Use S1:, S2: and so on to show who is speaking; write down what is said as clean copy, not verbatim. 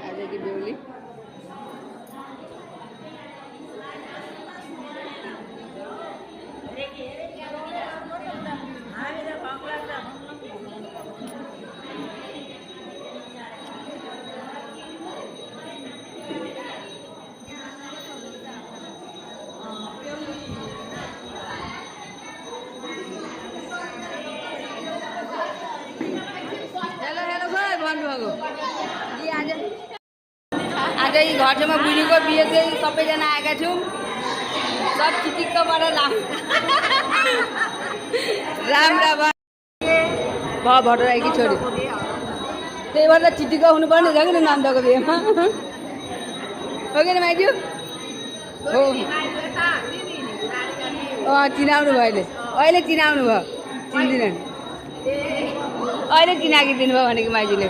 S1: आजकी बेहुली आज यी घर छेउमा बुढीको बिहे चाहिँ सबैजना आएका छौँ सब चिटिक्कबाट राम्रा भयो भट्टराईकी छोरी त्यही भएर चिटिक्क हुनुपर्ने छ कि नन्दको बिहेमा हो कि माइज्यू हो चिनाउनु भयो अहिले चिनाउनु भयो चिन्दिनँ अहिले चिनाकिदिनु भयो भनेको माइजूले